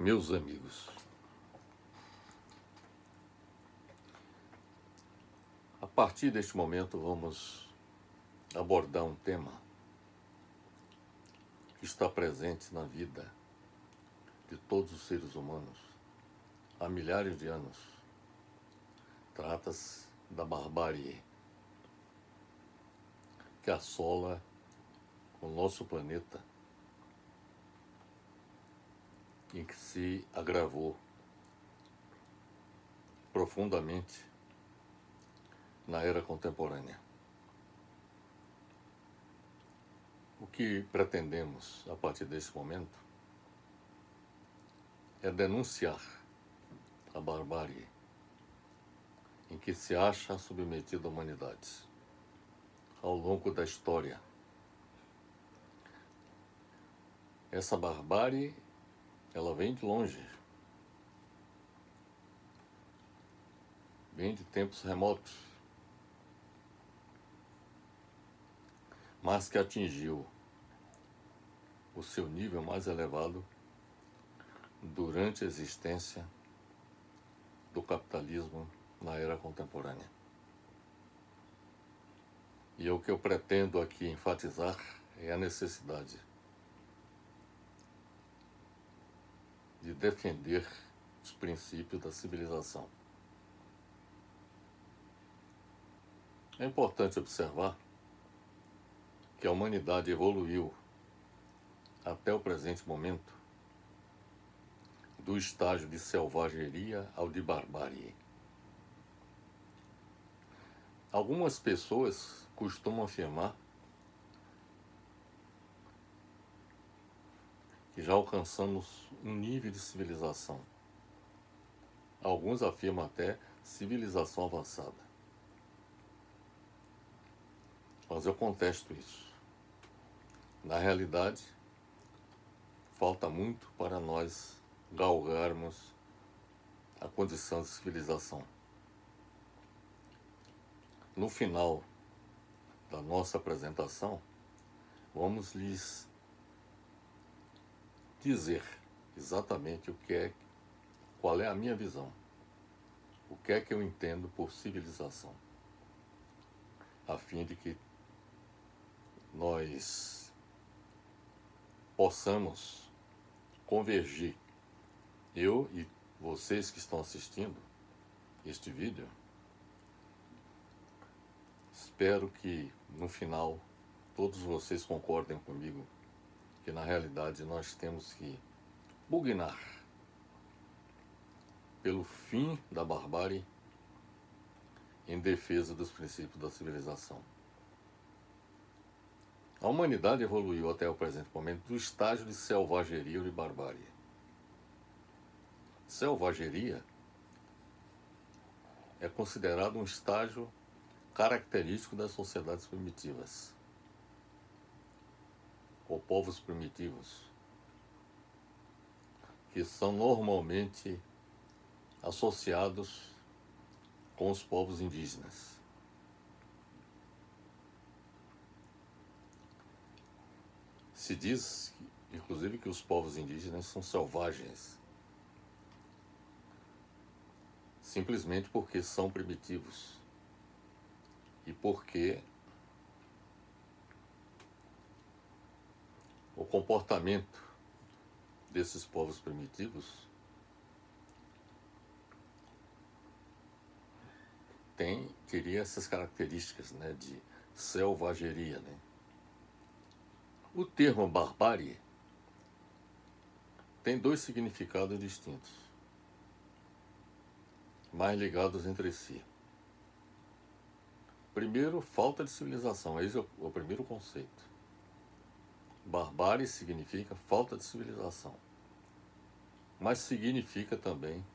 Meus amigos, a partir deste momento vamos abordar um tema que está presente na vida de todos os seres humanos há milhares de anos. Trata-se da barbárie que assola o nosso planeta e que se agravou profundamente na era contemporânea. O que pretendemos a partir desse momento é denunciar a barbárie em que se acha submetida a humanidade ao longo da história. Essa barbárie, ela vem de longe, vem de tempos remotos, mas que atingiu o seu nível mais elevado durante a existência do capitalismo na era contemporânea. E o que eu pretendo aqui enfatizar é a necessidade de defender os princípios da civilização. É importante observar que a humanidade evoluiu até o presente momento do estágio de selvageria ao de barbárie. Algumas pessoas costumam afirmar que já alcançamos um nível de civilização. Alguns afirmam até civilização avançada. Mas eu contesto isso. Na realidade, falta muito para nós galgarmos a condição de civilização. No final da nossa apresentação, vamos lhes dizer exatamente qual é a minha visão, o que é que eu entendo por civilização, a fim de que nós possamos convergir, eu e vocês que estão assistindo este vídeo. Espero que no final todos vocês concordem comigo que na realidade nós temos que pugnar pelo fim da barbárie em defesa dos princípios da civilização. A humanidade evoluiu até o presente momento do estágio de selvageria ou de barbárie. Selvageria é considerado um estágio característico das sociedades primitivas, ou povos primitivos, que são normalmente associados com os povos indígenas. Se diz, inclusive, que os povos indígenas são selvagens, simplesmente porque são primitivos e porque o comportamento desses povos primitivos teria essas características, né, de selvageria, né? O termo barbárie tem dois significados distintos, mas ligados entre si. Primeiro, falta de civilização, esse é o primeiro conceito. Barbárie significa falta de civilização, mas significa também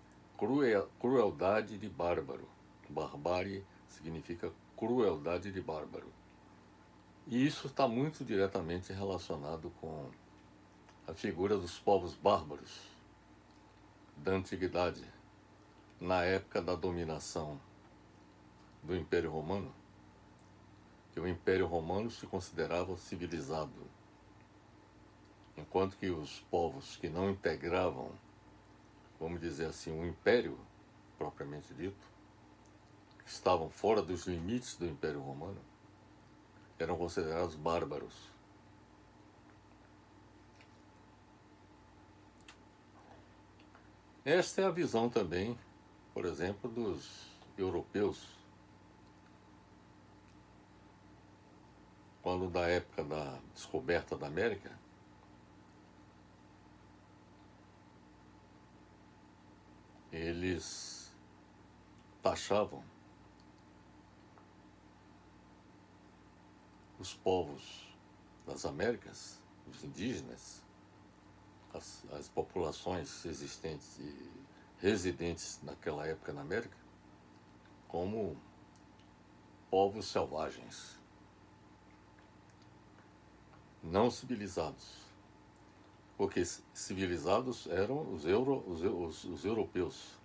crueldade de bárbaro. Barbárie significa crueldade de bárbaro. E isso está muito diretamente relacionado com a figura dos povos bárbaros da antiguidade, na época da dominação do Império Romano, que o Império Romano se considerava civilizado, enquanto que os povos que não integravam vamos dizer assim, um império propriamente dito, que estavam fora dos limites do Império Romano, eram considerados bárbaros. Esta é a visão também, por exemplo, dos europeus, quando da época da descoberta da América, eles taxavam os povos das Américas, os indígenas, as populações existentes e residentes naquela época na América, como povos selvagens, não civilizados. Porque civilizados eram os europeus.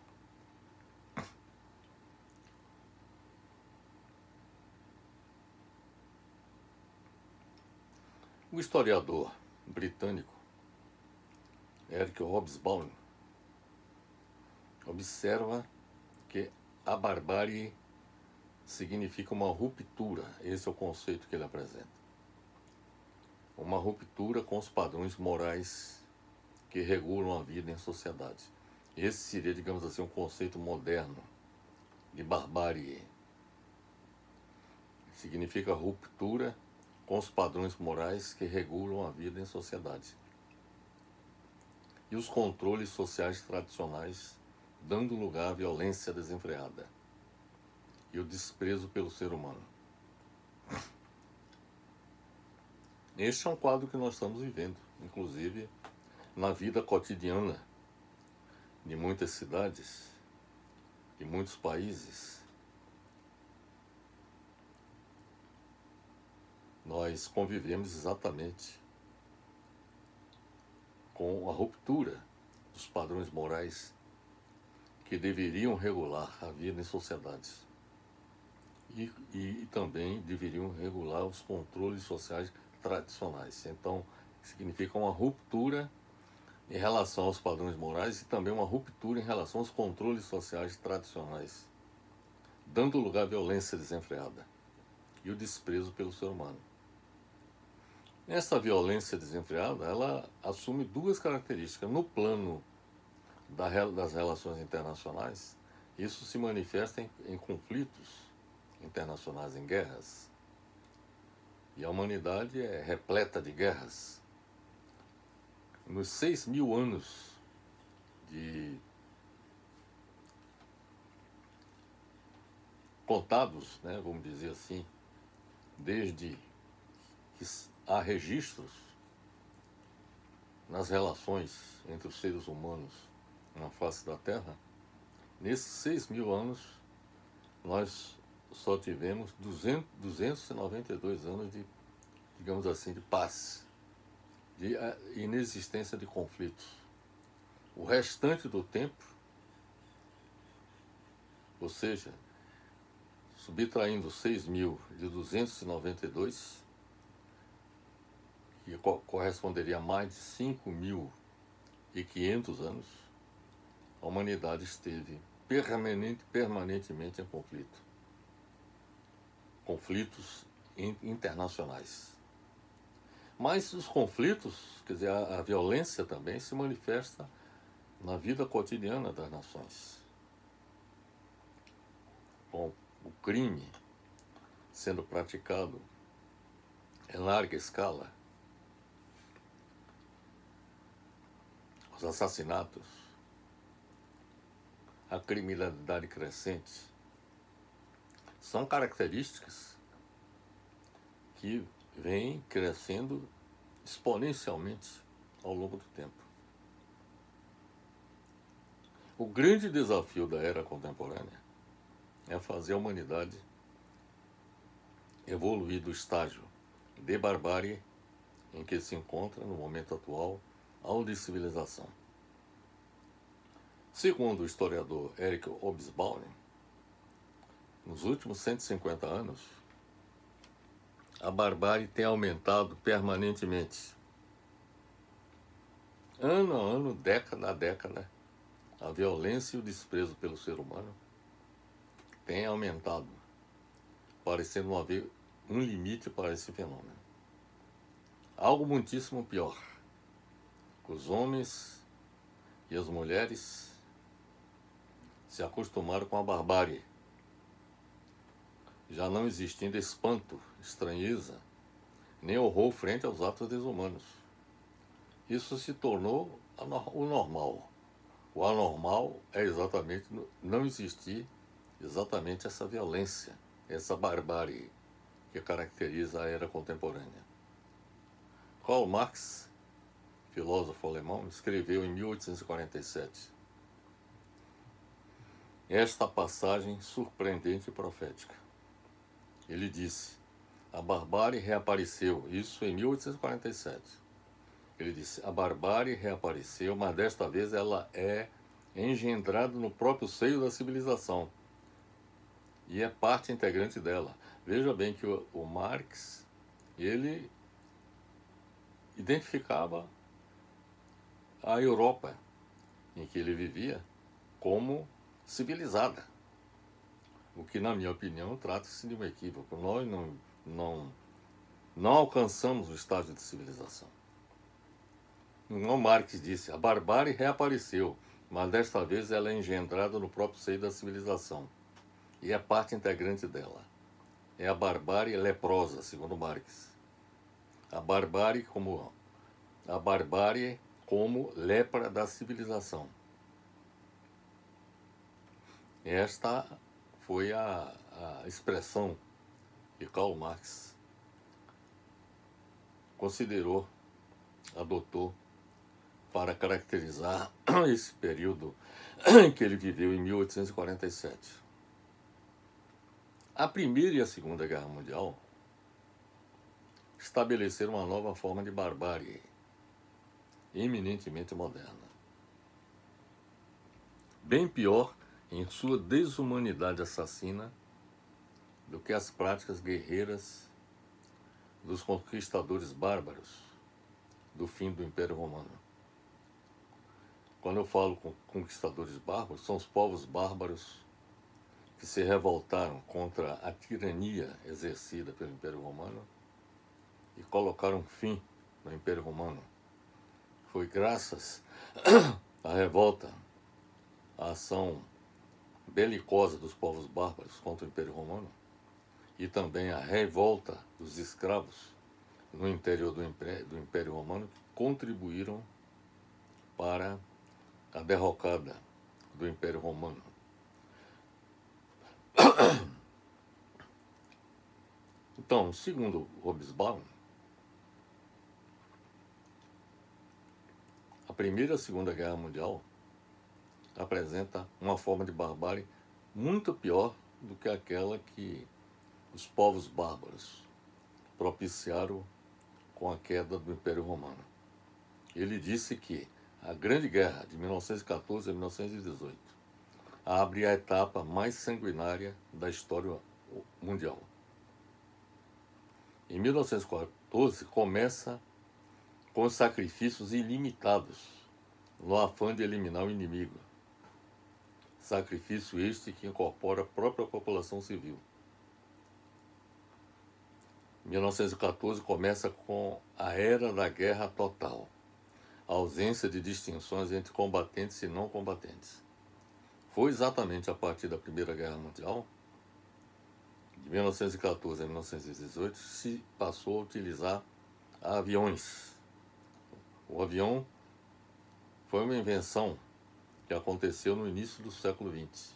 O historiador britânico Eric Hobsbawm observa que a barbárie significa uma ruptura. Esse é o conceito que ele apresenta. Uma ruptura com os padrões morais que regulam a vida em sociedade. Esse seria, digamos assim, um conceito moderno de barbárie. Significa ruptura com os padrões morais que regulam a vida em sociedade. E os controles sociais tradicionais, dando lugar à violência desenfreada e o desprezo pelo ser humano. Este é um quadro que nós estamos vivendo, inclusive na vida cotidiana de muitas cidades, de muitos países. Nós convivemos exatamente com a ruptura dos padrões morais que deveriam regular a vida em sociedades e também deveriam regular os controles sociais tradicionais. Então, significa uma ruptura em relação aos padrões morais e também uma ruptura em relação aos controles sociais tradicionais, dando lugar à violência desenfreada e o desprezo pelo ser humano. Essa violência desenfreada, ela assume duas características. No plano das relações internacionais, isso se manifesta em conflitos internacionais, em guerras. E a humanidade é repleta de guerras. Nos 6.000 anos de contados, né, vamos dizer assim, desde que há registros nas relações entre os seres humanos na face da Terra, nesses 6.000 anos nós só tivemos 292 anos de, digamos assim, de paz, de inexistência de conflitos. O restante do tempo, ou seja, subtraindo 6.000 de 292, que corresponderia a mais de 5.500 anos, a humanidade esteve permanentemente em conflito. Conflitos internacionais. Mas os conflitos, quer dizer, a violência também se manifesta na vida cotidiana das nações. Com o crime sendo praticado em larga escala, os assassinatos, a criminalidade crescente, são características que vêm crescendo exponencialmente ao longo do tempo. O grande desafio da era contemporânea é fazer a humanidade evoluir do estágio de barbárie em que se encontra no momento atual ao de civilização. Segundo o historiador Eric Hobsbawm, nos últimos 150 anos, a barbárie tem aumentado permanentemente. Ano a ano, década a década, a violência e o desprezo pelo ser humano têm aumentado, parecendo não haver um limite para esse fenômeno. Algo muitíssimo pior. Os homens e as mulheres se acostumaram com a barbárie, já não existindo espanto, estranheza, nem horror frente aos atos desumanos. Isso se tornou o normal. O anormal é exatamente não existir exatamente essa violência, essa barbárie que caracteriza a era contemporânea. Karl Marx, filósofo alemão, escreveu em 1847 esta passagem surpreendente e profética. Ele disse: a barbárie reapareceu, isso em 1847. Ele disse: a barbárie reapareceu, mas desta vez ela é engendrada no próprio seio da civilização e é parte integrante dela. Veja bem que o Marx, ele identificava a Europa em que ele vivia como civilizada, o que, na minha opinião, trata-se de um equívoco. Nós não alcançamos o estágio de civilização. O Marx disse: a barbárie reapareceu, mas desta vez ela é engendrada no próprio seio da civilização e é parte integrante dela. É a barbárie leprosa, segundo Marx. A barbárie como lepra da civilização. Esta foi a expressão que Karl Marx considerou, adotou para caracterizar esse período em que ele viveu em 1847. A Primeira e a Segunda Guerra Mundial estabeleceram uma nova forma de barbárie, eminentemente moderna. Bem pior em sua desumanidade assassina do que as práticas guerreiras dos conquistadores bárbaros do fim do Império Romano. Quando eu falo com conquistadores bárbaros, são os povos bárbaros que se revoltaram contra a tirania exercida pelo Império Romano e colocaram fim no Império Romano. Foi graças à revolta, à ação belicosa dos povos bárbaros contra o Império Romano e também à revolta dos escravos no interior do Império Romano que contribuíram para a derrocada do Império Romano. Então, segundo Hobsbawm, a Primeira e a Segunda Guerra Mundial apresenta uma forma de barbárie muito pior do que aquela que os povos bárbaros propiciaram com a queda do Império Romano. Ele disse que a Grande Guerra de 1914 a 1918 abre a etapa mais sanguinária da história mundial. Em 1914 começa com sacrifícios ilimitados no afã de eliminar o inimigo. Sacrifício este que incorpora a própria população civil. 1914 começa com a era da guerra total, a ausência de distinções entre combatentes e não combatentes. Foi exatamente a partir da Primeira Guerra Mundial, de 1914 a 1918, se passou a utilizar aviões. O avião foi uma invenção que aconteceu no início do século XX,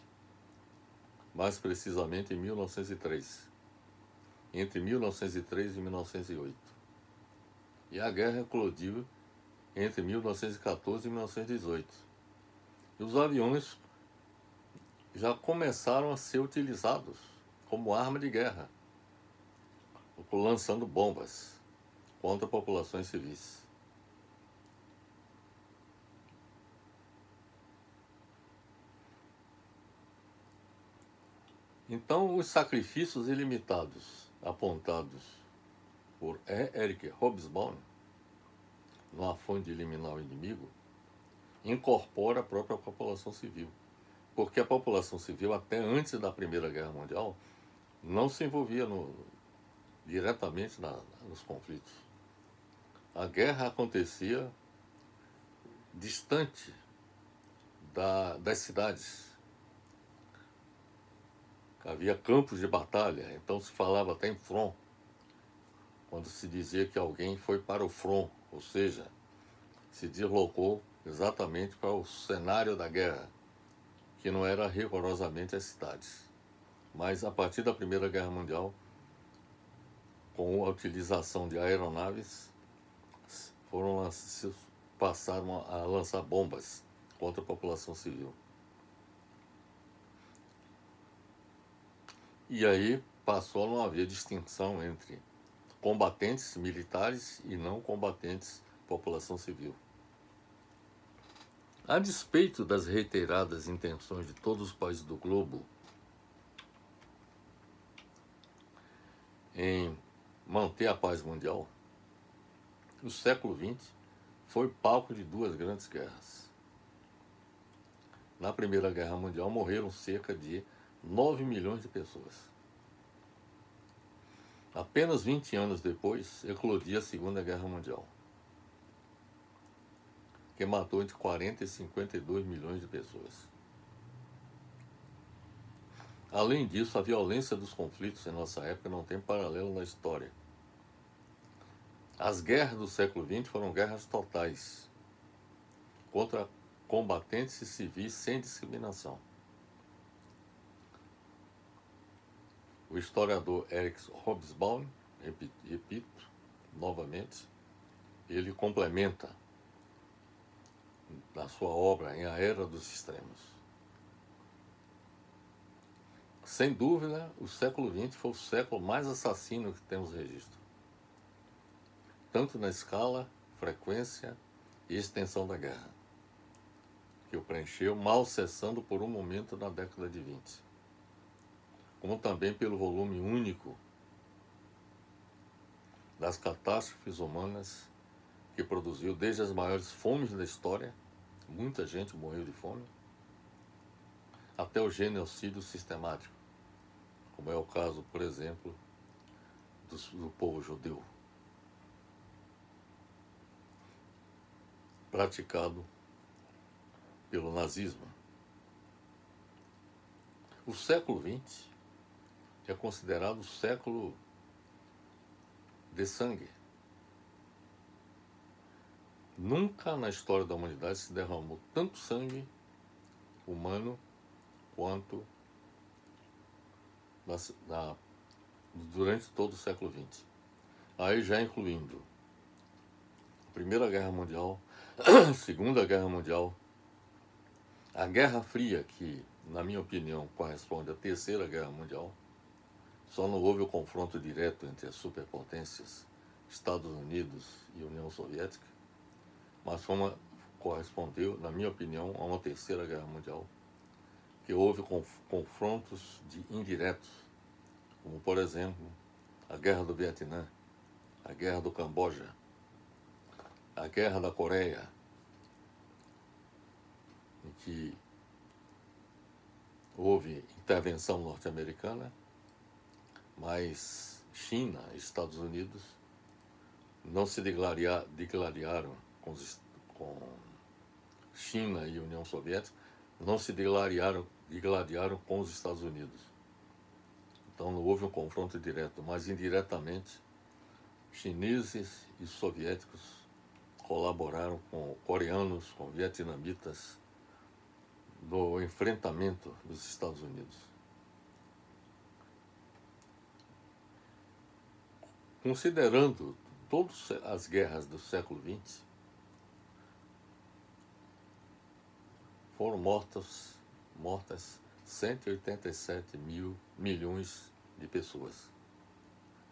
mais precisamente em 1903, entre 1903 e 1908. E a guerra eclodiu entre 1914 e 1918. E os aviões já começaram a ser utilizados como arma de guerra, lançando bombas contra populações civis. Então, os sacrifícios ilimitados apontados por Erich Hobsbawm, no afã de eliminar o inimigo, incorpora a própria população civil. Porque a população civil, até antes da Primeira Guerra Mundial, não se envolvia diretamente nos conflitos. A guerra acontecia distante das cidades. Havia campos de batalha, então se falava até em front, quando se dizia que alguém foi para o front, ou seja, se deslocou exatamente para o cenário da guerra, que não era rigorosamente as cidades. Mas a partir da Primeira Guerra Mundial, com a utilização de aeronaves, passaram a lançar bombas contra a população civil. E aí passou a não haver distinção entre combatentes militares e não combatentes população civil. A despeito das reiteradas intenções de todos os países do globo em manter a paz mundial, o século XX foi palco de duas grandes guerras. Na Primeira Guerra Mundial morreram cerca de 9 milhões de pessoas. Apenas 20 anos depois, eclodia a Segunda Guerra Mundial, que matou entre 40 e 52 milhões de pessoas. Além disso, a violência dos conflitos em nossa época não tem paralelo na história. As guerras do século XX foram guerras totais, contra combatentes e civis sem discriminação. O historiador Eric Hobsbawm, repito novamente, ele complementa na sua obra em A Era dos Extremos. Sem dúvida, o século XX foi o século mais assassino que temos registro, tanto na escala, frequência e extensão da guerra, que o preencheu, mal cessando por um momento na década de 20, como também pelo volume único das catástrofes humanas que produziu, desde as maiores fomes da história, muita gente morreu de fome, até o genocídio sistemático, como é o caso, por exemplo, do povo judeu, praticado pelo nazismo. O século XX é considerado o século de sangue. Nunca na história da humanidade se derramou tanto sangue humano quanto durante todo o século XX. Aí já incluindo a Primeira Guerra Mundial, a Segunda Guerra Mundial, a Guerra Fria, que, na minha opinião, corresponde à Terceira Guerra Mundial. Só não houve o confronto direto entre as superpotências, Estados Unidos e União Soviética, mas correspondeu, na minha opinião, a uma Terceira Guerra Mundial, que houve confrontos indiretos, como, por exemplo, a Guerra do Vietnã, a Guerra do Camboja, a Guerra da Coreia, em que houve intervenção norte-americana, mas China e Estados Unidos não se degladiaram com China e União Soviética, não se degladiaram com os Estados Unidos. Então não houve um confronto direto, mas indiretamente chineses e soviéticos colaboraram com coreanos, com vietnamitas, no enfrentamento dos Estados Unidos. Considerando todas as guerras do século XX, foram mortas 187 milhões de pessoas.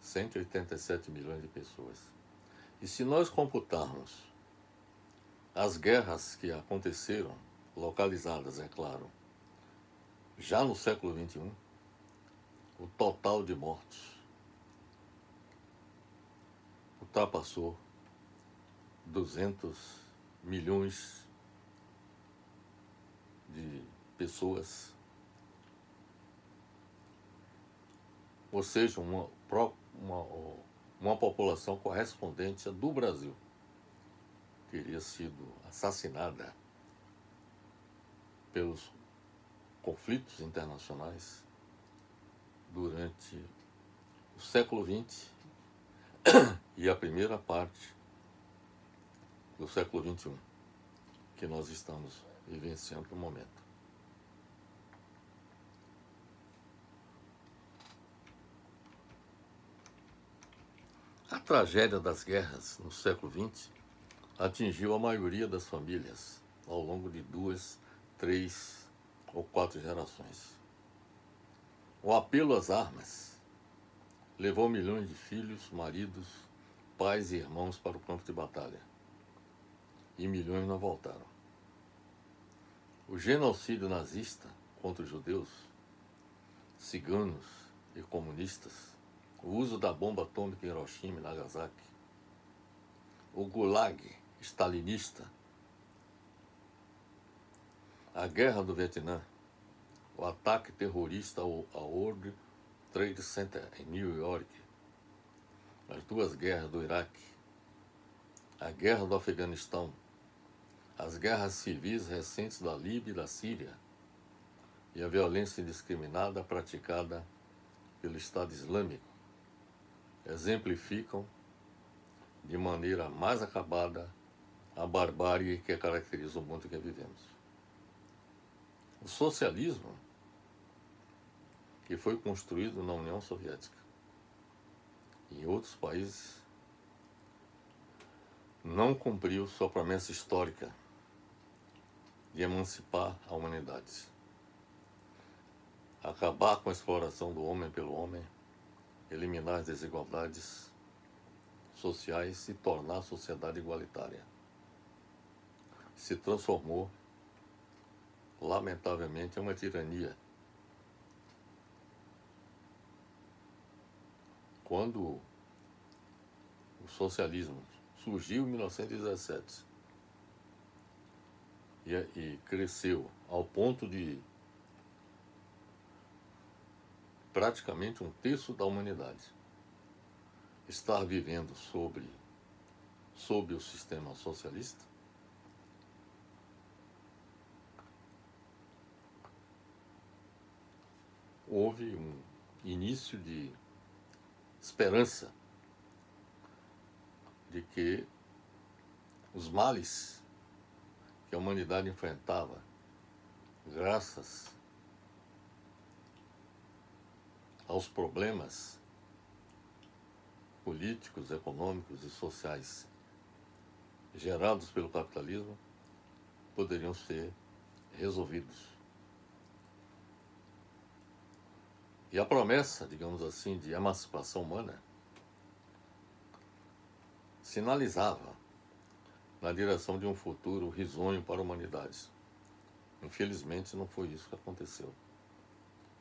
187 milhões de pessoas. E se nós computarmos as guerras que aconteceram, localizadas, é claro, já no século XXI, o total de mortos ultrapassou 200 milhões de pessoas, ou seja, uma população correspondente à do Brasil teria sido assassinada pelos conflitos internacionais durante o século XX e a primeira parte do século XXI, que nós estamos vivenciando no momento. A tragédia das guerras no século XX atingiu a maioria das famílias ao longo de 2, 3 ou 4 gerações. O apelo às armas levou milhões de filhos, maridos, pais e irmãos para o campo de batalha. E milhões não voltaram. O genocídio nazista contra os judeus, ciganos e comunistas, o uso da bomba atômica em Hiroshima e Nagasaki, o Gulag stalinista, a guerra do Vietnã, o ataque terrorista ao World Trade Center em New York, as 2 guerras do Iraque, a guerra do Afeganistão, as guerras civis recentes da Líbia e da Síria e a violência indiscriminada praticada pelo Estado Islâmico exemplificam de maneira mais acabada a barbárie que caracteriza o mundo que vivemos. O socialismo, que foi construído na União Soviética e em outros países, não cumpriu sua promessa histórica de emancipar a humanidade, acabar com a exploração do homem pelo homem, eliminar as desigualdades sociais e tornar a sociedade igualitária. Se transformou, lamentavelmente, em uma tirania. Quando o socialismo surgiu em 1917 e cresceu ao ponto de praticamente 1/3 da humanidade estar vivendo sob o sistema socialista, houve um início de esperança de que os males que a humanidade enfrentava, graças aos problemas políticos, econômicos e sociais gerados pelo capitalismo, poderiam ser resolvidos. E a promessa, digamos assim, de emancipação humana sinalizava na direção de um futuro risonho para a humanidade. Infelizmente, não foi isso que aconteceu,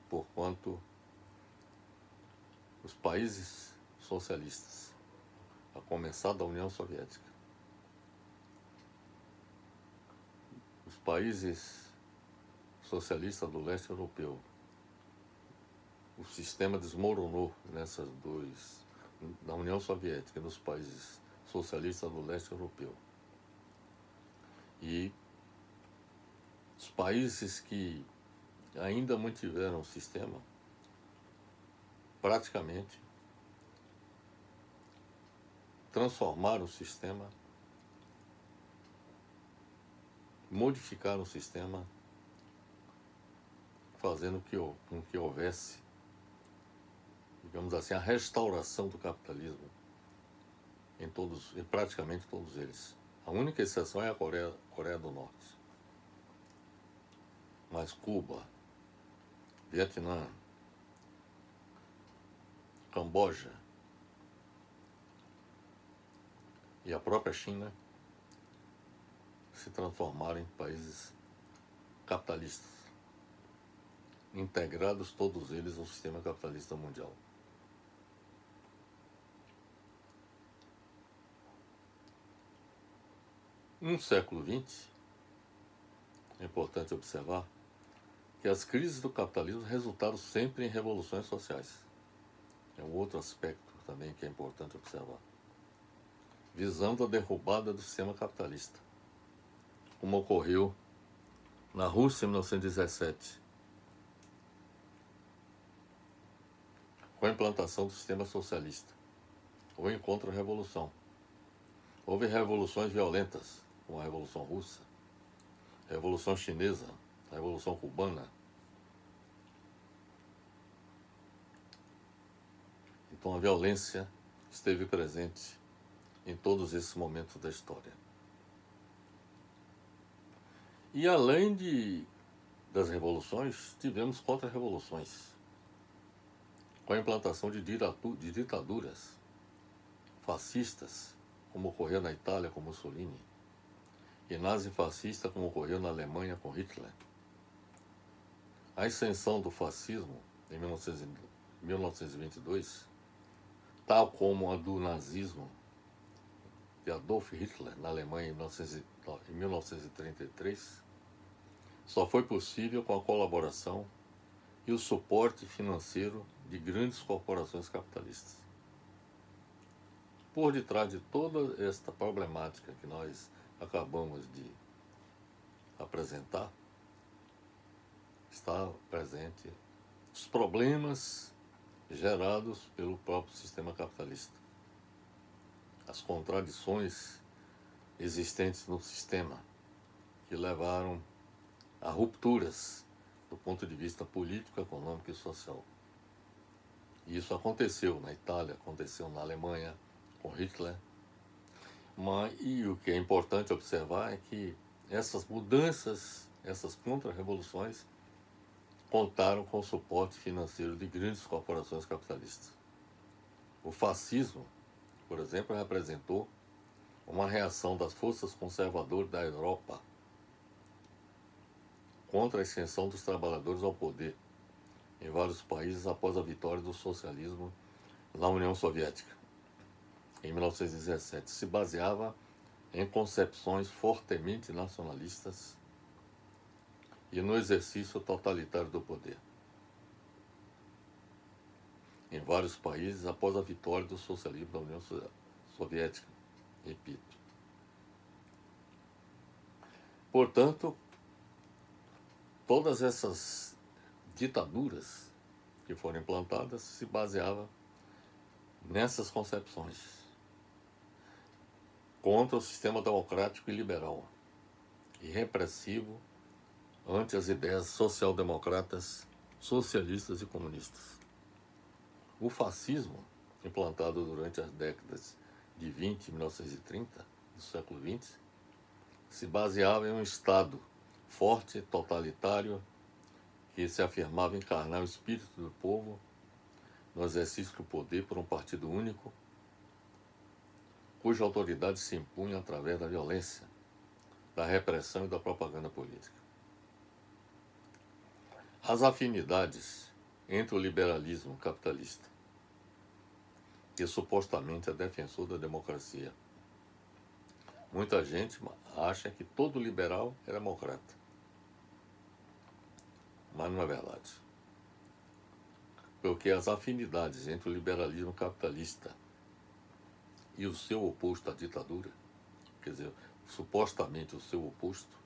porquanto os países socialistas, a começar da União Soviética, os países socialistas do leste europeu, o sistema desmoronou nessas na União Soviética e nos países socialistas do leste europeu. E os países que ainda mantiveram o sistema, praticamente transformaram o sistema, modificaram o sistema, fazendo com que houvesse, digamos assim, a restauração do capitalismo em praticamente todos eles. A única exceção é a Coreia do Norte. Mas Cuba, Vietnã, Camboja e a própria China se transformaram em países capitalistas, integrados todos eles ao sistema capitalista mundial. No século XX, é importante observar que as crises do capitalismo resultaram sempre em revoluções sociais. É um outro aspecto também que é importante observar. Visando a derrubada do sistema capitalista, como ocorreu na Rússia em 1917, com a implantação do sistema socialista, ou em contra-revolução. Houve revoluções violentas, como a Revolução Russa, a Revolução Chinesa, a Revolução Cubana. Então a violência esteve presente em todos esses momentos da história. E além das revoluções, tivemos contra-revoluções, com a implantação de ditaduras fascistas, como ocorreu na Itália com Mussolini, e nazi-fascista, como ocorreu na Alemanha com Hitler. A ascensão do fascismo em 1922, tal como a do nazismo de Adolf Hitler na Alemanha em 1933, só foi possível com a colaboração e o suporte financeiro de grandes corporações capitalistas. Por detrás de toda esta problemática que nós acabamos de apresentar, está presente os problemas gerados pelo próprio sistema capitalista, as contradições existentes no sistema que levaram a rupturas do ponto de vista político, econômico e social. E isso aconteceu na Itália, aconteceu na Alemanha com Hitler. E o que é importante observar é que essas mudanças, essas contra-revoluções, contaram com o suporte financeiro de grandes corporações capitalistas. O fascismo, por exemplo, representou uma reação das forças conservadoras da Europa contra a ascensão dos trabalhadores ao poder em vários países após a vitória do socialismo na União Soviética, em 1917. Se baseava em concepções fortemente nacionalistas e no exercício totalitário do poder em vários países após a vitória do socialismo da União Soviética, repito. Portanto, todas essas ditaduras que foram implantadas se baseavam nessas concepções contra o sistema democrático e liberal e repressivo ante as ideias social-democratas, socialistas e comunistas. O fascismo, implantado durante as décadas de 20 e 1930 do século XX, se baseava em um Estado forte, totalitário, que se afirmava encarnar o espírito do povo no exercício do poder por um partido único, cuja autoridade se impunha através da violência, da repressão e da propaganda política. As afinidades entre o liberalismo capitalista e supostamente é defensor da democracia. Muita gente acha que todo liberal é democrata, mas não é verdade. Porque as afinidades entre o liberalismo capitalista e o seu oposto à ditadura, quer dizer, supostamente o seu oposto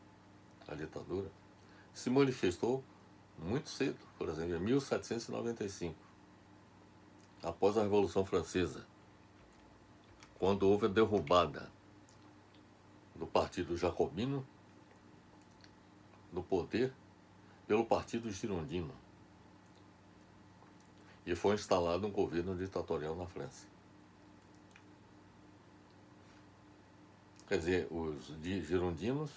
à ditadura, se manifestou muito cedo, por exemplo, em 1795, após a Revolução Francesa, quando houve a derrubada do Partido Jacobino no poder pelo Partido Girondino, e foi instalado um governo ditatorial na França. Quer dizer, os girondinos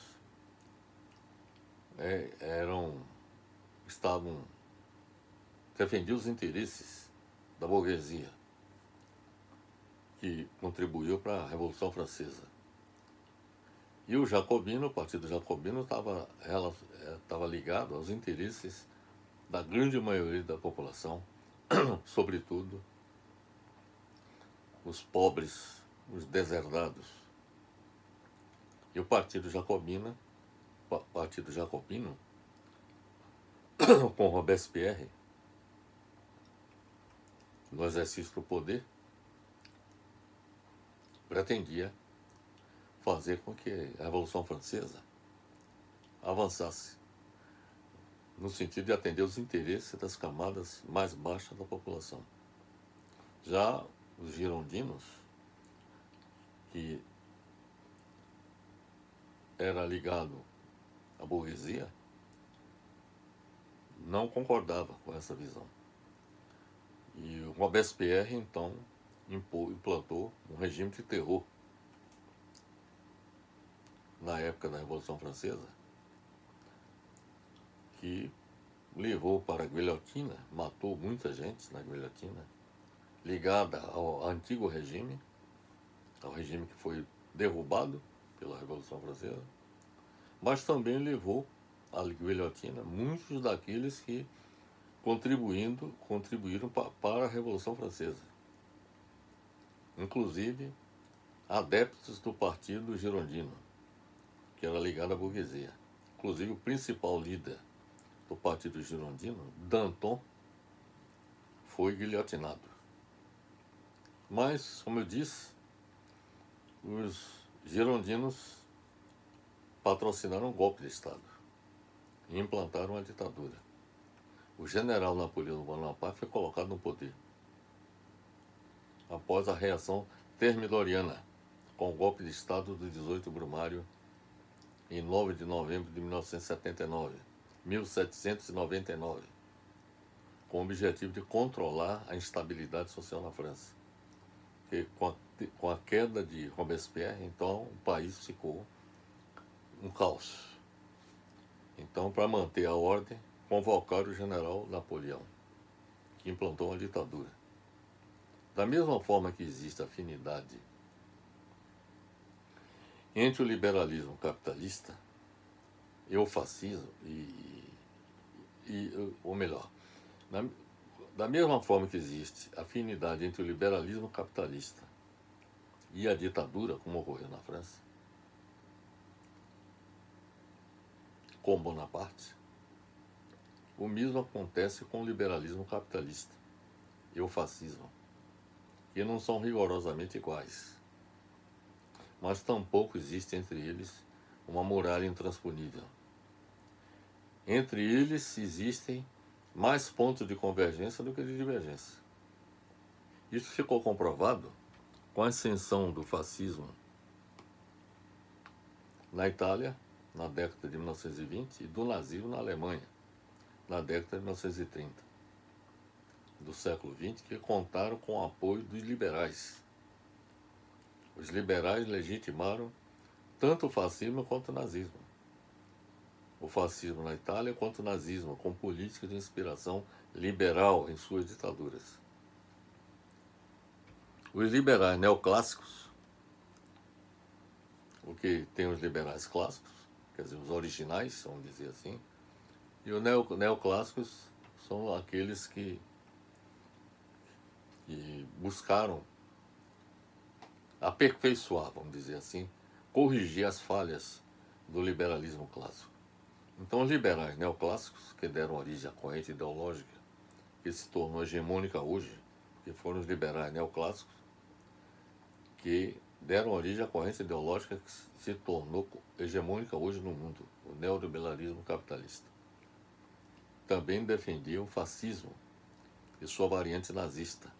defendiam os interesses da burguesia, que contribuiu para a Revolução Francesa. E o Jacobino, o Partido Jacobino, estava ligado aos interesses da grande maioria da população, sobretudo os pobres, os deserdados. E o Partido Jacobino Partido Jacobino, com Robespierre, no exercício do poder, pretendia fazer com que a Revolução Francesa avançasse no sentido de atender os interesses das camadas mais baixas da população. Já os girondinos, que era ligado à burguesia, não concordava com essa visão. E o Robespierre, então, implantou um regime de terror na época da Revolução Francesa, que levou para a guilhotina, matou muita gente na guilhotina, ligada ao antigo regime, ao regime que foi derrubado pela Revolução Francesa, mas também levou à guilhotina muitos daqueles que contribuíram para a Revolução Francesa, inclusive adeptos do Partido Girondino, que era ligado à burguesia. Inclusive o principal líder do Partido Girondino, Danton, foi guilhotinado. Mas, como eu disse, os girondinos patrocinaram um golpe de Estado e implantaram a ditadura. O general Napoleão Bonaparte foi colocado no poder após a reação termidoriana com o golpe de Estado do 18 Brumário em 9 de novembro de 1799, com o objetivo de controlar a instabilidade social na França. Porque com a queda de Robespierre, então, o país ficou um caos. Então, para manter a ordem, convocaram o general Napoleão, que implantou uma ditadura. Da mesma forma que existe afinidade entre o liberalismo capitalista e o fascismo, ou melhor, da mesma forma que existe afinidade entre o liberalismo capitalista e a ditadura, como ocorreu na França, com Bonaparte, o mesmo acontece com o liberalismo capitalista e o fascismo, que não são rigorosamente iguais, mas tampouco existe entre eles uma muralha intransponível. Entre eles existem mais pontos de convergência do que de divergência. Isso ficou comprovado com a ascensão do fascismo na Itália, na década de 1920, e do nazismo na Alemanha, na década de 1930, do século XX, que contaram com o apoio dos liberais. Os liberais legitimaram tanto o fascismo quanto o nazismo. O fascismo na Itália quanto o nazismo, com políticas de inspiração liberal em suas ditaduras. Os liberais neoclássicos, o que tem os liberais clássicos, quer dizer, os originais, vamos dizer assim, e os neoclássicos são aqueles que buscaram aperfeiçoar, vamos dizer assim, corrigir as falhas do liberalismo clássico. Então, os liberais neoclássicos, que deram origem à corrente ideológica que se tornou hegemônica hoje, que foram os liberais neoclássicos, que deram origem à corrente ideológica que se tornou hegemônica hoje no mundo, o neoliberalismo capitalista. Também defendiam o fascismo e sua variante nazista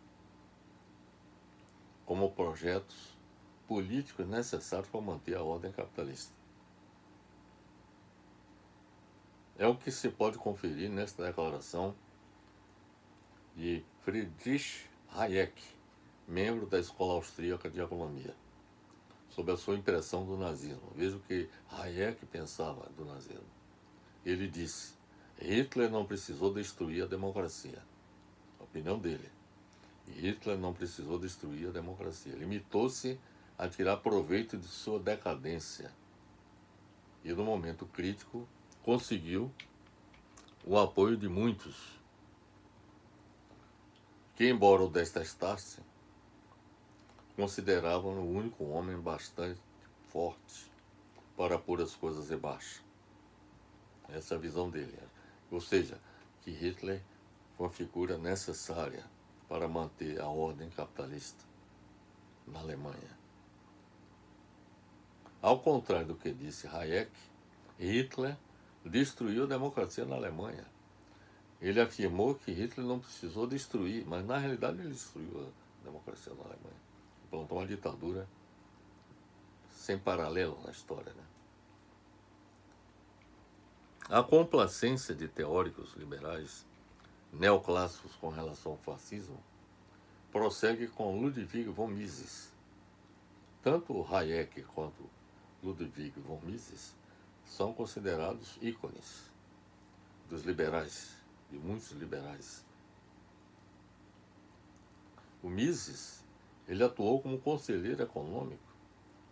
como projetos políticos necessários para manter a ordem capitalista. É o que se pode conferir nesta declaração de Friedrich Hayek, membro da Escola Austríaca de Economia, sobre a sua impressão do nazismo. Veja o que Hayek pensava do nazismo. Ele disse: Hitler não precisou destruir a democracia. A opinião dele. Hitler não precisou destruir a democracia. Limitou-se a tirar proveito de sua decadência. E no momento crítico conseguiu o apoio de muitos que, embora o detestassem, consideravam o único homem bastante forte para pôr as coisas em marcha. Essa é a visão dele. Ou seja, que Hitler foi uma figura necessária para manter a ordem capitalista na Alemanha. Ao contrário do que disse Hayek, Hitler destruiu a democracia na Alemanha. Ele afirmou que Hitler não precisou destruir, mas na realidade ele destruiu a democracia na Alemanha. Implantou uma ditadura sem paralelo na história, né? A complacência de teóricos liberais neoclássicos com relação ao fascismo prossegue com Ludwig von Mises. Tanto Hayek quanto Ludwig von Mises são considerados ícones dos liberais, de muitos liberais. O Mises, ele atuou como conselheiro econômico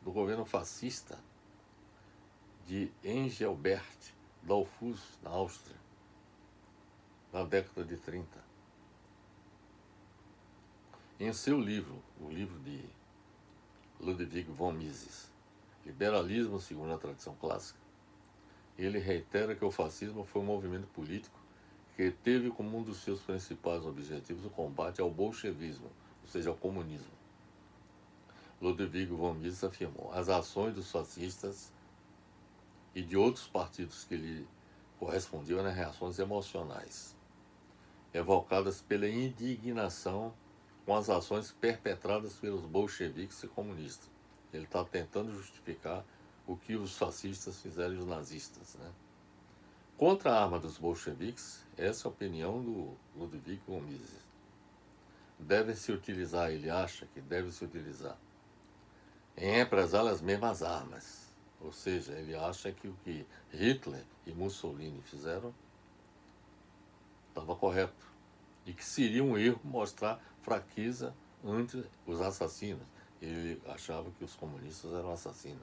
do governo fascista de Engelbert Dollfuss, na Áustria, na década de 30. Em seu livro, o livro de Ludwig von Mises, Liberalismo segundo a tradição clássica, ele reitera que o fascismo foi um movimento político que teve como um dos seus principais objetivos o combate ao bolchevismo, ou seja, ao comunismo. Ludwig von Mises afirmou: as ações dos fascistas e de outros partidos que lhe correspondiam eram reações emocionais, evocadas pela indignação com as ações perpetradas pelos bolcheviques e comunistas. Ele está tentando justificar o que os fascistas fizeram e os nazistas, né? Contra a arma dos bolcheviques, essa é a opinião do Ludwig von Mises. Deve-se utilizar, ele acha que deve-se utilizar, em represália as mesmas armas. Ou seja, ele acha que o que Hitler e Mussolini fizeram estava correto. E que seria um erro mostrar fraqueza ante os assassinos. Ele achava que os comunistas eram assassinos.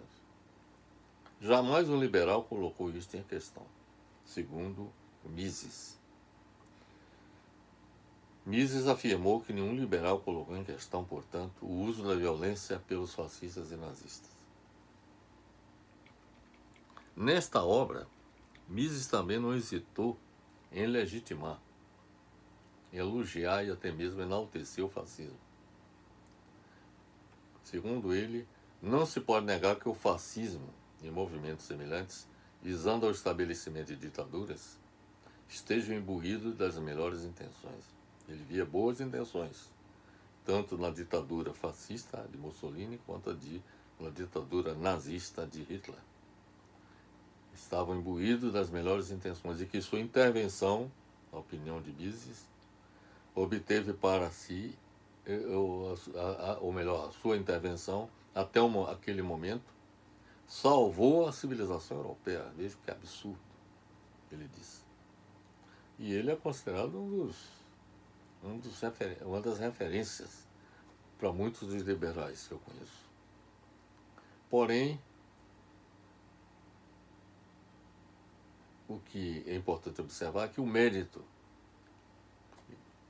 Jamais um liberal colocou isso em questão, segundo Mises. Mises afirmou que nenhum liberal colocou em questão, portanto, o uso da violência pelos fascistas e nazistas. Nesta obra, Mises também não hesitou em legitimar, elogiar e até mesmo enaltecer o fascismo. Segundo ele, não se pode negar que o fascismo e movimentos semelhantes, visando ao estabelecimento de ditaduras, estejam imbuídos das melhores intenções. Ele via boas intenções, tanto na ditadura fascista de Mussolini quanto na ditadura nazista de Hitler. Estavam imbuídos das melhores intenções e que sua intervenção, na opinião de Mises, obteve para si, ou melhor, a sua intervenção, até aquele momento, salvou a civilização europeia. Veja que absurdo, ele disse. E ele é considerado uma das referências para muitos dos liberais que eu conheço. Porém, o que é importante observar é que o mérito,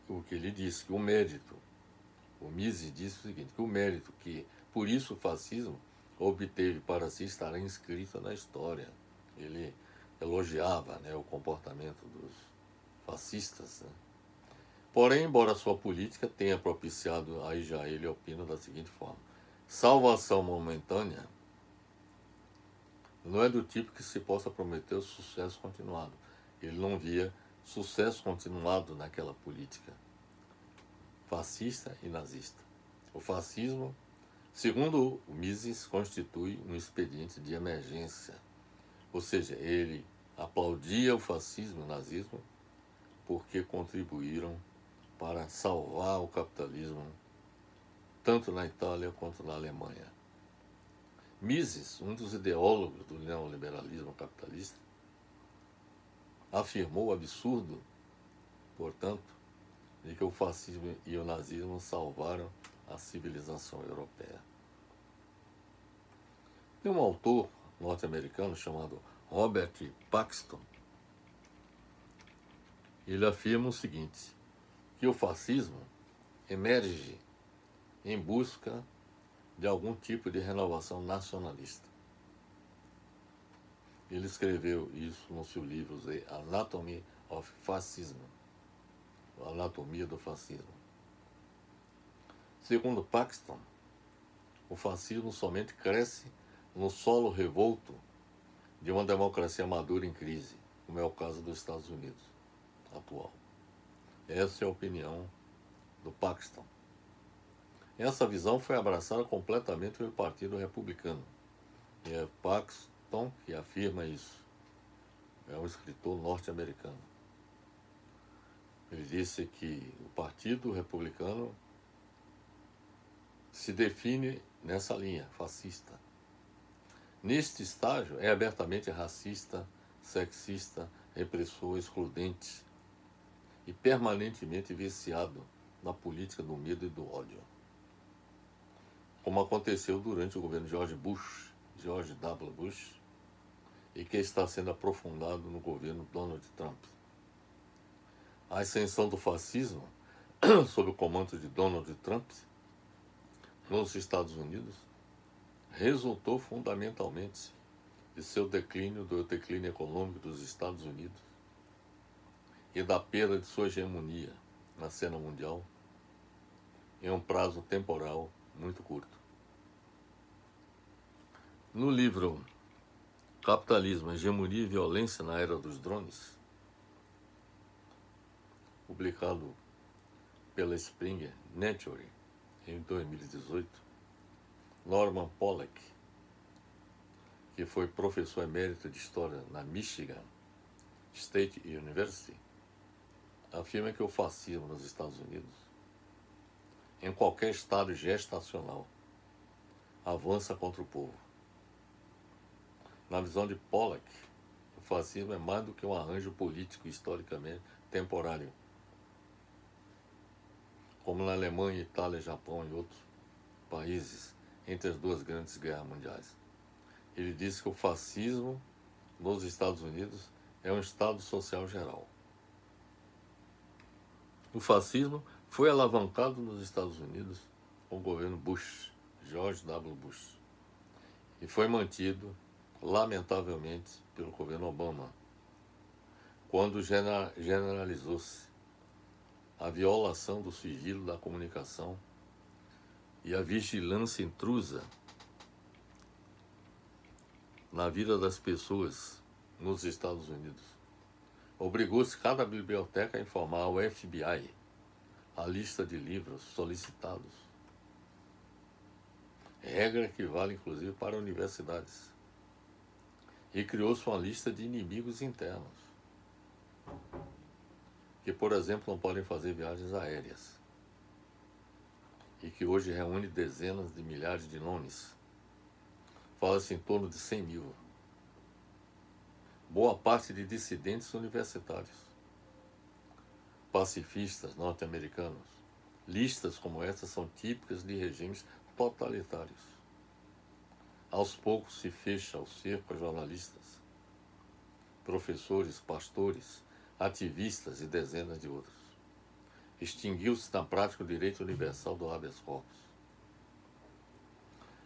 o que ele disse, que o mérito, o Mises disse o seguinte, que o mérito que, por isso o fascismo obteve para si estará inscrito na história. Ele elogiava, né, o comportamento dos fascistas, né? Porém, embora a sua política tenha propiciado, aí já ele opina da seguinte forma: salvação momentânea não é do tipo que se possa prometer o sucesso continuado. Ele não via sucesso continuado naquela política fascista e nazista. O fascismo, segundo o Mises, constitui um expediente de emergência. Ou seja, ele aplaudia o fascismo e o nazismo porque contribuíram para salvar o capitalismo tanto na Itália quanto na Alemanha. Mises, um dos ideólogos do neoliberalismo capitalista, afirmou o absurdo, portanto, de que o fascismo e o nazismo salvaram a civilização europeia. Tem um autor norte-americano chamado Robert Paxton. Ele afirma o seguinte, que o fascismo emerge em busca de algum tipo de renovação nacionalista. Ele escreveu isso no seu livro The Anatomy of Fascism, a Anatomia do Fascismo. Segundo Paxton, o fascismo somente cresce no solo revolto de uma democracia madura em crise, como é o caso dos Estados Unidos atual. Essa é a opinião do Paxton. Essa visão foi abraçada completamente pelo Partido Republicano. E é Paxton que afirma isso. É um escritor norte-americano. Ele disse que o Partido Republicano se define nessa linha fascista. Neste estágio, é abertamente racista, sexista, repressor, excludente e permanentemente viciado na política do medo e do ódio, como aconteceu durante o governo George W. Bush, e que está sendo aprofundado no governo Donald Trump. A ascensão do fascismo, sob o comando de Donald Trump, nos Estados Unidos, resultou fundamentalmente de seu declínio, do declínio econômico dos Estados Unidos e da perda de sua hegemonia na cena mundial em um prazo temporal muito curto. No livro Capitalismo, Hegemonia e Violência na Era dos Drones, publicado pela Springer Nature em 2018, Norman Pollack, que foi professor emérito de História na Michigan State University, afirma que o fascismo nos Estados Unidos, em qualquer estado gestacional, avança contra o povo. Na visão de Pollack, o fascismo é mais do que um arranjo político historicamente temporário, como na Alemanha, Itália, Japão e outros países entre as duas grandes guerras mundiais. Ele disse que o fascismo nos Estados Unidos é um estado social geral. O fascismo foi alavancado nos Estados Unidos com o governo Bush, George W. Bush, e foi mantido, lamentavelmente, pelo governo Obama, quando generalizou-se a violação do sigilo da comunicação e a vigilância intrusa na vida das pessoas nos Estados Unidos. Obrigou-se cada biblioteca a informar ao FBI a lista de livros solicitados, regra que vale inclusive para universidades. E criou-se uma lista de inimigos internos, que, por exemplo, não podem fazer viagens aéreas, e que hoje reúne dezenas de milhares de nomes. Fala-se em torno de 100 mil. Boa parte de dissidentes universitários, pacifistas norte-americanos. Listas como essa são típicas de regimes totalitários. Aos poucos se fecha o cerco a jornalistas, professores, pastores, ativistas e dezenas de outros. Extinguiu-se na prática o direito universal do habeas corpus.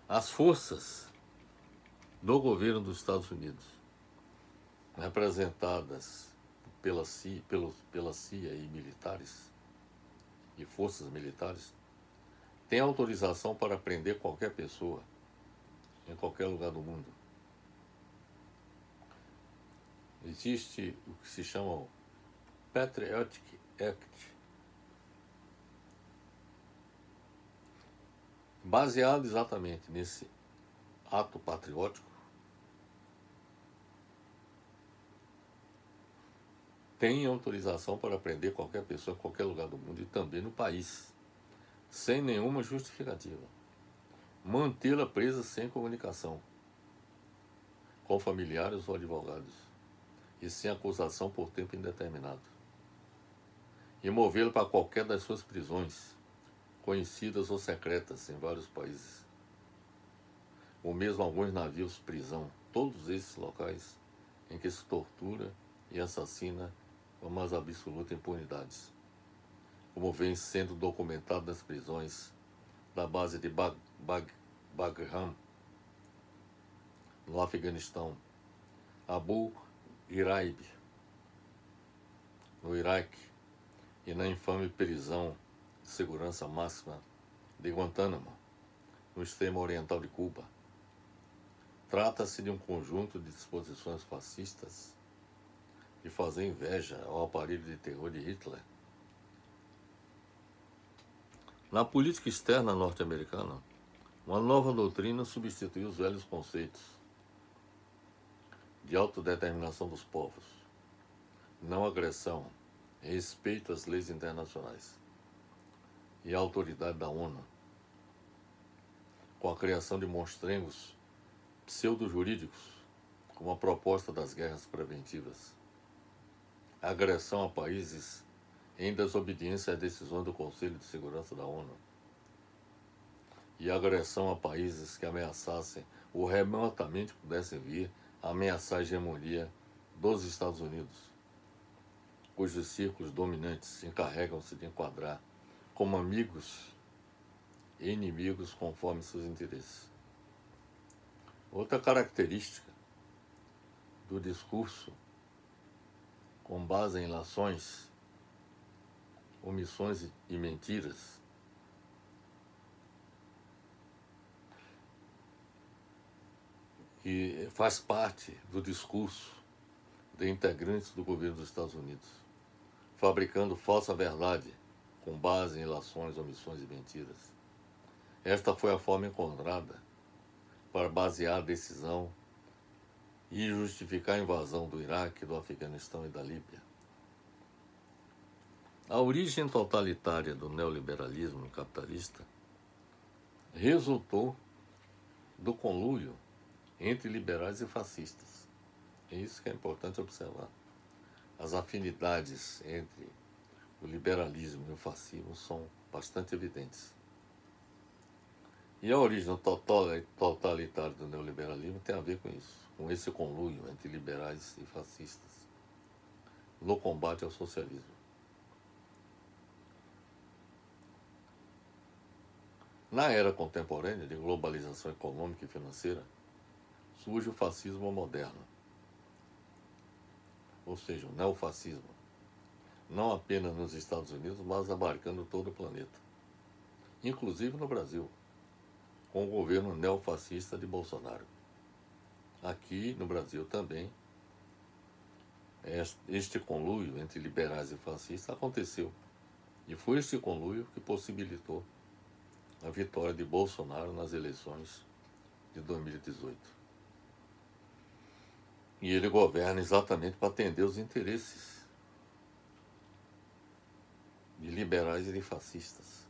As forças do governo dos Estados Unidos, representadas pela CIA e militares e forças militares, têm autorização para prender qualquer pessoa em qualquer lugar do mundo. Existe o que se chama o Patriotic Act, baseado exatamente nesse ato patriótico. Tem autorização para prender qualquer pessoa em qualquer lugar do mundo e também no país, sem nenhuma justificativa. Mantê-la presa sem comunicação com familiares ou advogados e sem acusação por tempo indeterminado. E movê-la para qualquer das suas prisões, conhecidas ou secretas em vários países, ou mesmo alguns navios prisão, todos esses locais em que se tortura e assassina com a mais absoluta impunidade, como vem sendo documentado nas prisões da base de Bagram, no Afeganistão, Abu Ghraib, no Iraque, e na infame prisão de segurança máxima de Guantánamo, no extremo oriental de Cuba. Trata-se de um conjunto de disposições fascistas de fazer inveja ao aparelho de terror de Hitler. Na política externa norte-americana, uma nova doutrina substituiu os velhos conceitos de autodeterminação dos povos, não agressão, respeito às leis internacionais e à autoridade da ONU, com a criação de monstrengos pseudo-jurídicos, como a proposta das guerras preventivas, agressão a países em desobediência às decisões do Conselho de Segurança da ONU e agressão a países que ameaçassem ou remotamente pudessem vir a ameaçar a hegemonia dos Estados Unidos, cujos círculos dominantes encarregam-se de enquadrar como amigos e inimigos conforme seus interesses. Outra característica do discurso com base em ilações, omissões e mentiras que faz parte do discurso de integrantes do governo dos Estados Unidos, fabricando falsa verdade com base em ilações, omissões e mentiras. Esta foi a forma encontrada para basear a decisão e justificar a invasão do Iraque, do Afeganistão e da Líbia. A origem totalitária do neoliberalismo capitalista resultou do conluio entre liberais e fascistas. É isso que é importante observar. As afinidades entre o liberalismo e o fascismo são bastante evidentes. E a origem totalitária do neoliberalismo tem a ver com isso, com esse conluio entre liberais e fascistas no combate ao socialismo. Na era contemporânea de globalização econômica e financeira, surge o fascismo moderno, ou seja, o neofascismo, não apenas nos Estados Unidos, mas abarcando todo o planeta, inclusive no Brasil, com o governo neofascista de Bolsonaro. Aqui no Brasil também, este conluio entre liberais e fascistas aconteceu, e foi este conluio que possibilitou a vitória de Bolsonaro nas eleições de 2018. E ele governa exatamente para atender os interesses de liberais e de fascistas.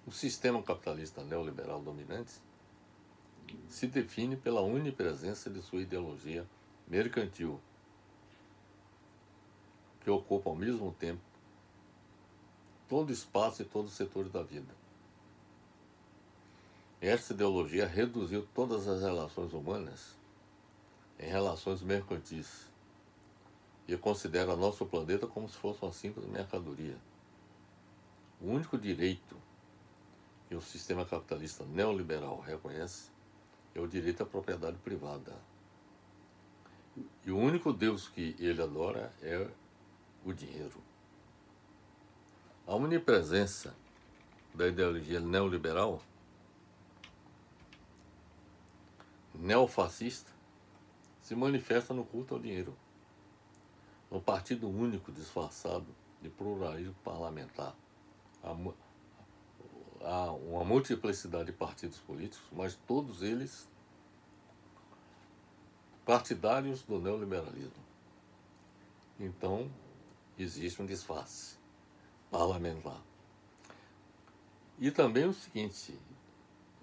O sistema capitalista neoliberal dominante se define pela onipresença de sua ideologia mercantil, que ocupa ao mesmo tempo todo espaço e todos os setores da vida. Esta ideologia reduziu todas as relações humanas em relações mercantis e considera nosso planeta como se fosse uma simples mercadoria. O único direito que o sistema capitalista neoliberal reconhece é o direito à propriedade privada. E o único Deus que ele adora é o dinheiro. A onipresença da ideologia neoliberal, neofascista, se manifesta no culto ao dinheiro, no partido único disfarçado de pluralismo parlamentar. Há uma multiplicidade de partidos políticos, mas todos eles partidários do neoliberalismo. Então, existe um disfarce parlamentar. E também o seguinte,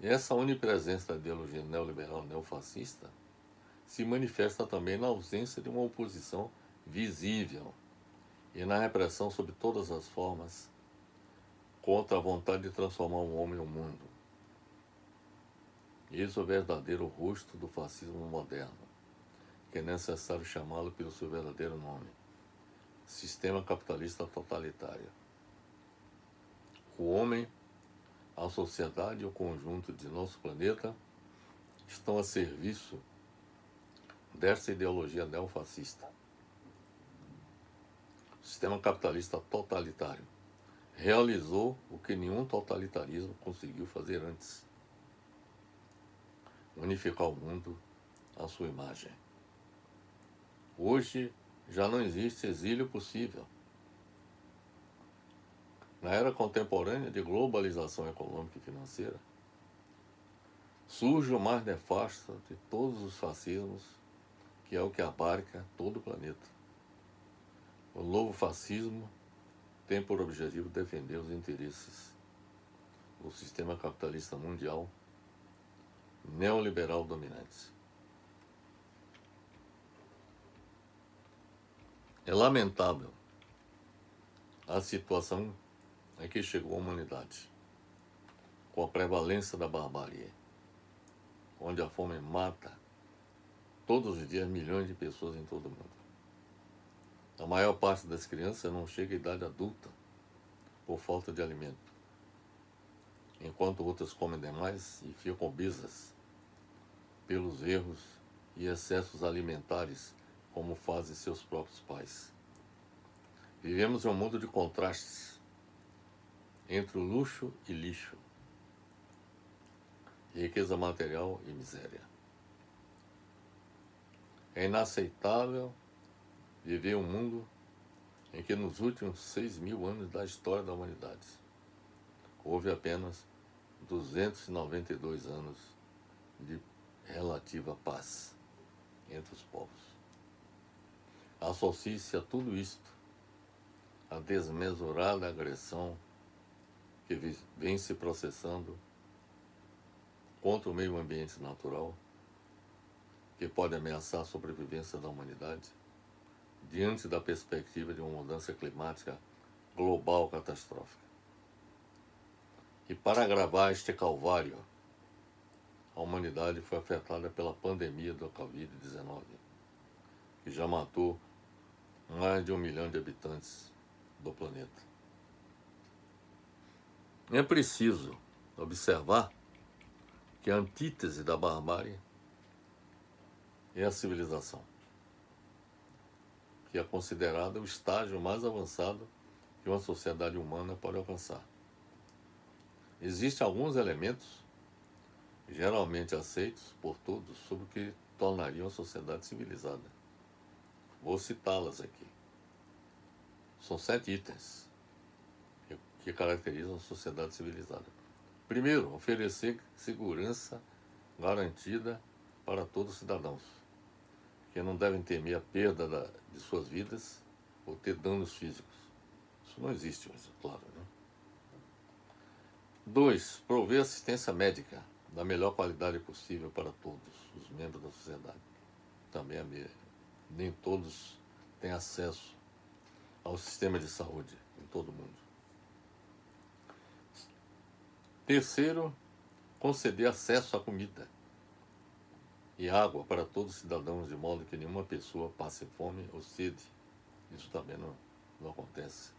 essa onipresença da ideologia neoliberal neofascista se manifesta também na ausência de uma oposição visível e na repressão sob todas as formas contra a vontade de transformar o homem e o mundo. Eis o verdadeiro rosto do fascismo moderno, que é necessário chamá-lo pelo seu verdadeiro nome: sistema capitalista totalitário. O homem, a sociedade e o conjunto de nosso planeta estão a serviço desta ideologia neofascista. O sistema capitalista totalitário realizou o que nenhum totalitarismo conseguiu fazer antes: unificar o mundo à sua imagem. Hoje já não existe exílio possível. Na era contemporânea de globalização econômica e financeira, surge o mais nefasto de todos os fascismos, que é o que abarca todo o planeta. O novo fascismo tem por objetivo defender os interesses do sistema capitalista mundial neoliberal dominante. É lamentável a situação em que chegou a humanidade, com a prevalência da barbárie, onde a fome mata todos os dias milhões de pessoas em todo o mundo. A maior parte das crianças não chega à idade adulta por falta de alimento, enquanto outras comem demais e ficam obesas pelos erros e excessos alimentares, como fazem seus próprios pais. Vivemos em um mundo de contrastes entre o luxo e lixo, riqueza material e miséria. É inaceitável viver um mundo em que nos últimos 6.000 anos da história da humanidade houve apenas 292 anos de relativa paz entre os povos. Associe-se a tudo isto a desmesurada agressão que vem se processando contra o meio ambiente natural, que pode ameaçar a sobrevivência da humanidade diante da perspectiva de uma mudança climática global catastrófica. E para agravar este calvário, a humanidade foi afetada pela pandemia do Covid-19, que já matou mais de 1 milhão de habitantes do planeta. É preciso observar que a antítese da barbárie é a civilização, que é considerada o estágio mais avançado que uma sociedade humana pode alcançar. Existem alguns elementos geralmente aceitos por todos sobre o que tornaria uma sociedade civilizada. Vou citá-las aqui. São 7 itens que caracterizam a sociedade civilizada. Primeiro, oferecer segurança garantida para todos os cidadãos, que não devem temer a perda de suas vidas ou ter danos físicos. Isso não existe, mas é claro, né? 2, prover assistência médica da melhor qualidade possível para todos os membros da sociedade. Também nem todos têm acesso ao sistema de saúde em todo o mundo. Terceiro, conceder acesso à comida e água para todos os cidadãos, de modo que nenhuma pessoa passe fome ou sede. Isso também não acontece.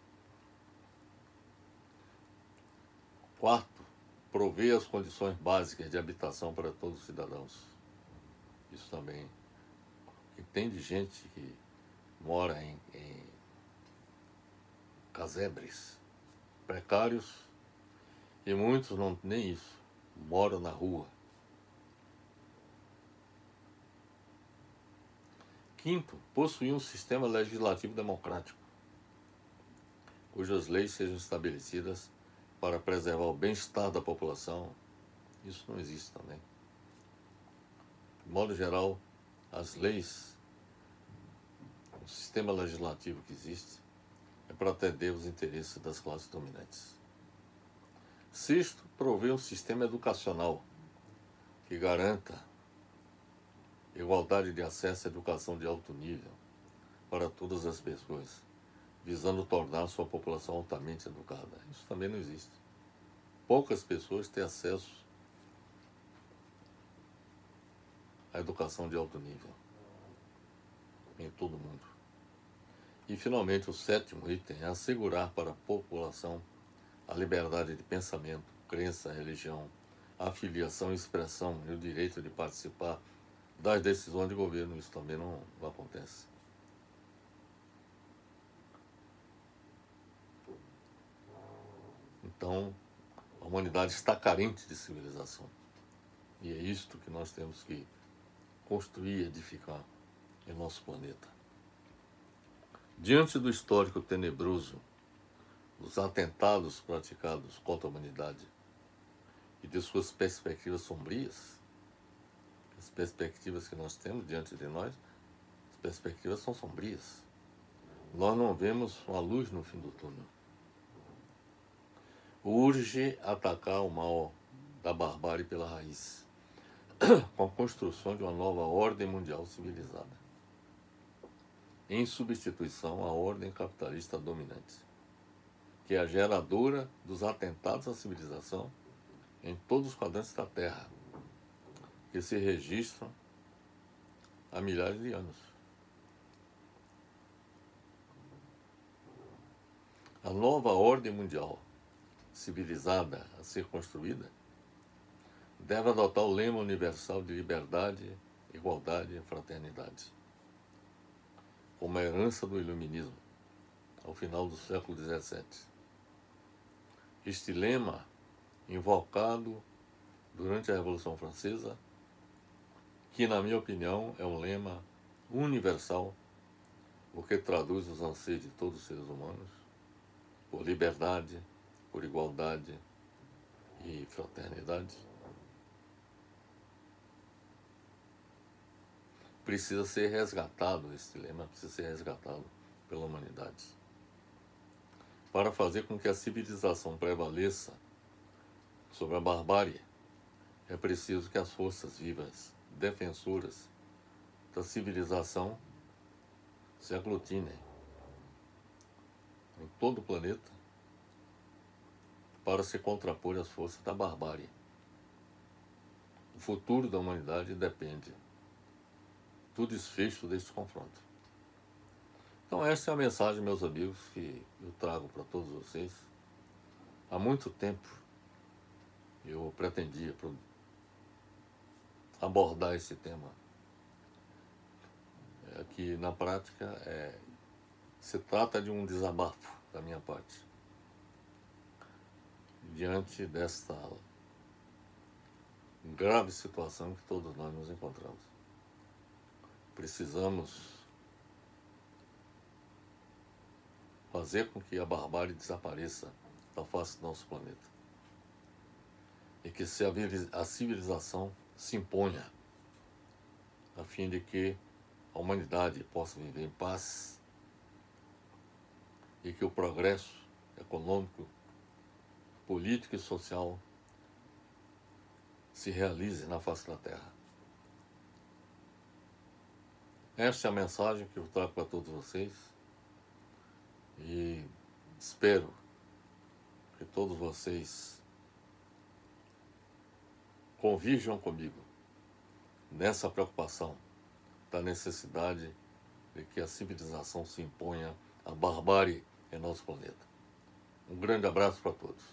Quarto, prover as condições básicas de habitação para todos os cidadãos. Isso também, que tem de gente que mora em casebres precários, e muitos não nem isso, moram na rua. Quinto, possuir um sistema legislativo democrático, cujas leis sejam estabelecidas para preservar o bem-estar da população. Isso não existe também. De modo geral, as leis, o sistema legislativo que existe, é para atender os interesses das classes dominantes. Sexto, prover um sistema educacional que garanta igualdade de acesso à educação de alto nível para todas as pessoas, visando tornar sua população altamente educada. Isso também não existe. Poucas pessoas têm acesso à educação de alto nível em todo o mundo. E, finalmente, o sétimo item é assegurar para a população a liberdade de pensamento, crença, religião, afiliação, expressão e o direito de participar das decisões de governo. Isso também não acontece. Então, a humanidade está carente de civilização. E é isto que nós temos que construir e edificar em nosso planeta. Diante do histórico tenebroso dos atentados praticados contra a humanidade e de suas perspectivas sombrias, as perspectivas que nós temos diante de nós, as perspectivas são sombrias. Nós não vemos uma luz no fim do túnel. Urge atacar o mal da barbárie pela raiz, com a construção de uma nova ordem mundial civilizada, em substituição à ordem capitalista dominante, que é a geradora dos atentados à civilização em todos os quadrantes da Terra, que se registram há milhares de anos. A nova ordem mundial civilizada a ser construída deve adotar o lema universal de liberdade, igualdade e fraternidade, como a herança do iluminismo, ao final do século XVII. Este lema, invocado durante a Revolução Francesa, que, na minha opinião, é um lema universal, porque traduz os anseios de todos os seres humanos por liberdade, por igualdade e fraternidade, precisa ser resgatado, esse lema precisa ser resgatado pela humanidade. Para fazer com que a civilização prevaleça sobre a barbárie, é preciso que as forças vivas, defensoras da civilização, se aglutinem em todo o planeta para se contrapor às forças da barbárie. O futuro da humanidade depende do desfecho deste confronto. Então essa é a mensagem, meus amigos, que eu trago para todos vocês. Há muito tempo eu pretendia abordar esse tema. Que na prática se trata de um desabafo da minha parte diante desta grave situação que todos nós nos encontramos. Precisamos fazer com que a barbárie desapareça da face do nosso planeta e que a civilização se imponha, a fim de que a humanidade possa viver em paz e que o progresso econômico, político e social se realize na face da Terra. Esta é a mensagem que eu trago para todos vocês e espero que todos vocês convirjam comigo nessa preocupação da necessidade de que a civilização se imponha à barbárie em nosso planeta. Um grande abraço para todos.